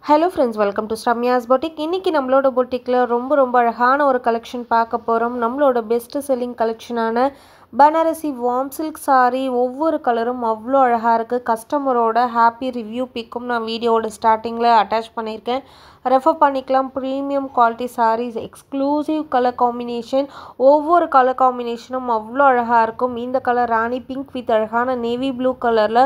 Hello friends, welcome to Ramya's Boutique. இன்னைக்கு நம்மளோட பொட்டிக்ல ரொம்ப அழகான ஒரு கலெக்ஷன் பார்க்க போறோம். நம்மளோட பெஸ்ட் செல்லிங் கலெக்ஷனான பனாரசி வார்ம் சில்க் saree ஒவ்வொரு கலரும் அவ்வளோ அழகா இருக்கு. கஸ்டமரோட ஹாப்பி ரிவ்யூ பிக்கும் நான் வீடியோவோட ஸ்டார்டிங்ல அட்டாச் பண்ணியிருக்கேன். ரெஃபர் பண்ணிக்கலாம். Premium quality sarees, exclusive colour combination, ஒவ்வொரு கலர் காம்பினேஷனும் அவ்வளோ அழகாக இருக்கும். இந்த கலர் ராணி பிங்க் வித் அழகான நேவி ப்ளூ கலரில்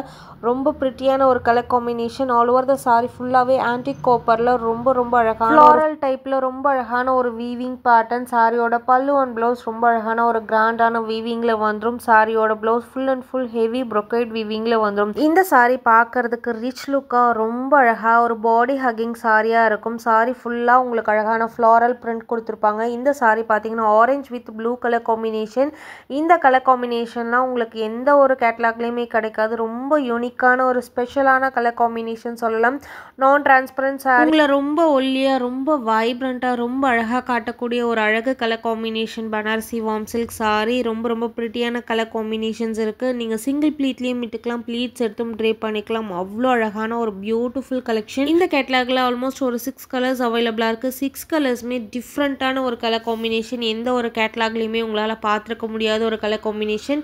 ரொம்ப ப்ரிட்டியான ஒரு colour combination. All over the sorry ஃபுல்லாகவே ஆன்டிக் காப்பரில் ரொம்ப அழகான ஃப்ளாரல் டைப்பில் ரொம்ப அழகான ஒரு வீவிங் பேட்டர்ன். சாரியோட பல்லு அண்ட் ப்ளவுஸ் ரொம்ப அழகான ஒரு கிராண்டான வீவிங்கில் வந்துடும். சாரியோட blouse full and full heavy brocade வீவிங்கில் வந்துடும். இந்த சாரி பார்க்கறதுக்கு ரிச் லுக்காக ரொம்ப அழகாக ஒரு பாடி ஹக்கிங் சாரியாக இருக்கும். சாரி ஃபுல்லாக உங்களுக்கு அழகான ஃப்ளாரல் பிரிண்ட் கொடுத்துருப்பாங்க. இந்த சாரி பார்த்தீங்கன்னா orange with blue colour combination. இந்த கலர் காம்பினேஷன்லாம் உங்களுக்கு எந்த ஒரு கேட்லாக்லேயுமே கிடைக்காது. ரொம்ப யூனிக்கான ஒரு ஸ்பெஷலான கலர் காம்பினேஷன் சொல்லலாம். நான் டிரான்ஸ்பரண்ட் சாரி உங்களை ரொம்ப ஒல்லியாக ரொம்ப வைப்ரண்ட்டாக ரொம்ப அழகாக காட்டக்கூடிய ஒரு அழகு colour combination. Banarasi warm silk sorry ரொம்ப ப்ரிட்டியான கலர் காம்பினேஷன்ஸ் இருக்குது. நீங்கள் சிங்கிள் ப்ளீட்லேயும் விட்டுக்கலாம், ப்ளீட்ஸ் எடுத்தும் ட்ரேப் பண்ணிக்கலாம். அவ்வளோ அழகான ஒரு பியூட்டிஃபுல் கலெக்ஷன். இந்த கேட்லாகில் ஆல்மோஸ்ட் ஒரு 6 கலர்ஸ் அவைலபிளாக இருக்குது. 6 கலர்ஸுமே டிஃப்ரெண்ட்டான ஒரு கலர் காம்பினேஷன். எந்த ஒரு கேட்லாக்லேயுமே உங்களால் பார்த்துருக்க முடியாத ஒரு கலர் காம்பினேஷன்.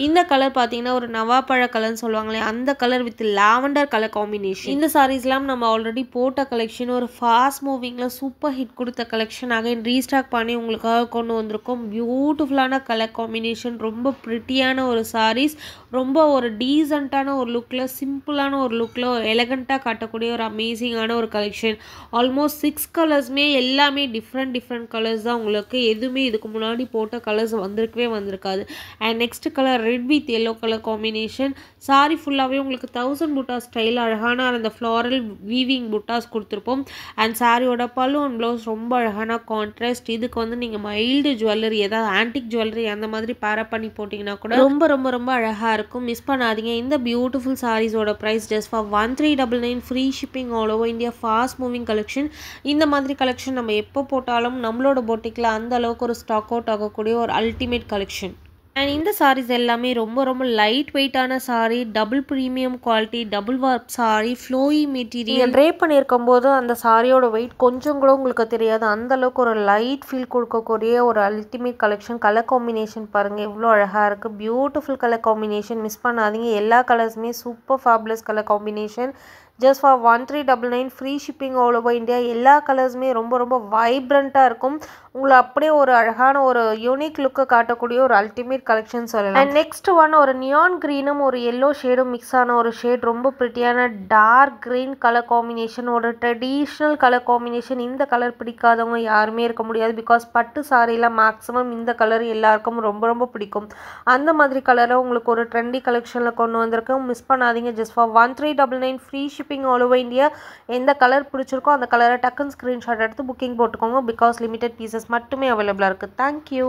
இந்த கலர் பார்த்தீங்கன்னா ஒரு நவாப்பழ கலர்னு சொல்லுவாங்களே அந்த colour with lavender colour combination. இந்த சாரீஸ்லாம் நம்ம ஆல்ரெடி போட்ட கலெக்ஷன். ஒரு ஃபாஸ்ட் மூவிங்கில் சூப்பர் ஹிட் கொடுத்த கலெக்ஷன் அகைன் ரீஸ்டாக் பண்ணி உங்களுக்காக கொண்டு வந்திருக்கோம். பியூட்டிஃபுல்லான கலர் காம்பினேஷன், ரொம்ப ப்ரிட்டியான ஒரு சாரீஸ், ரொம்ப ஒரு டீசெண்டான ஒரு லுக்கில், சிம்பிளான ஒரு லுக்கில் ஒரு எலகண்ட்டாக காட்டக்கூடிய ஒரு அமேசிங்கான ஒரு கலெக்ஷன். ஆல்மோஸ்ட் 6 கலர்ஸுமே எல்லாமே டிஃப்ரெண்ட் கலர்ஸ் தான். உங்களுக்கு எதுவுமே இதுக்கு முன்னாடி போட்ட கலர்ஸ் வந்திருக்காது. And next colour red with yellow colour combination. Sorry ஃபுல்லாகவே உங்களுக்கு 1000 புட்டா ஸ்டைல் அழகான அந்த ஃப்ளாரல் வீவிங் புட்டாஸ் கொடுத்துருப்போம். அண்ட் சாரியோட பல்லு அண்ட் ப்ளவுஸ் ரொம்ப அழகான கான்ட்ராஸ்ட். இதுக்கு வந்து நீங்கள் மைல்டு ஜுவல்லரி, ஏதாவது ஆன்டிக் ஜுவல்லரி அந்த மாதிரி பேரப் பண்ணி போட்டிங்கன்னா கூட ரொம்ப அழகாக இருக்கும். மிஸ் பண்ணாதீங்க. இந்த பியூட்டிஃபுல் சாரீஸோட price just for 1399, free shipping all over India. Fast moving collection. இந்த மாதிரி கலெக்ஷன் நம்ம எப்போ போட்டாலும் நம்மளோட பொட்டிக்கில் அந்த அளவுக்கு ஒரு ஸ்டாக் அவுட் ஆகக்கூடிய ஒரு அல்டிமேட் கலெக்ஷன். அண்ட் இந்த சாரீஸ் எல்லாமே ரொம்ப லைட் வெயிட்டான sari, double premium quality, double warp sari, flowy material. Drape பண்ணியிருக்கும் போது அந்த சாரியோட வெயிட் கொஞ்சம் கூட உங்களுக்கு தெரியாது. அந்த அளவுக்கு ஒரு லைட் ஃபீல் கொடுக்கக்கூடிய ஒரு அல்டிமேட் கலெக்ஷன். கலர் காம்பினேஷன் பாருங்கள் எவ்வளோ அழகாக இருக்குது. Beautiful colour combination. மிஸ் பண்ணாதீங்க. எல்லா கலர்ஸுமே super fabulous colour combination. Just for 1399, free shipping all over India. எல்லா கலர்ஸுமே ரொம்ப வைப்ரண்ட்டாக இருக்கும். உங்களை அப்படியே ஒரு அழகான ஒரு யூனிக் லுக்கை காட்டக்கூடிய ஒரு அல்டிமேட் கலெக்ஷன் சொல்லலாம். அண்ட் நெக்ஸ்ட் ஒன் ஒரு நியான் க்ரீனும் ஒரு எல்லோ ஷேடும் மிக்ஸ் ஆன ஒரு ஷேட். ரொம்ப ப்ரிட்டியான டார்க் க்ரீன் கலர் காம்பினேஷன். ஒரு ட்ரெடிஷ்னல் கலர் காம்பினேஷன். இந்த கலர் பிடிக்காதவங்க யாருமே இருக்க முடியாது. பிகாஸ் பட்டு சாரியில் மேக்ஸிமம் இந்த கலர் எல்லாருக்கும் ரொம்ப பிடிக்கும். அந்த மாதிரி கலரை உங்களுக்கு ஒரு ட்ரெண்டி கலெக்ஷனில் கொண்டு வந்திருக்கோம். மிஸ் பண்ணாதீங்க. Just for 1399, free shipping all over India. எந்த கலர் பிடிச்சிருக்கோ அந்த கலரை டக்குன்னு ஸ்க்ரீன்ஷாட் எடுத்து புக்கிங் போட்டுக்கோங்க. பிகாஸ் லிமிடெட் பீசஸ் மட்டுமே அவைலபிளாக இருக்குது. தேங்க்யூ.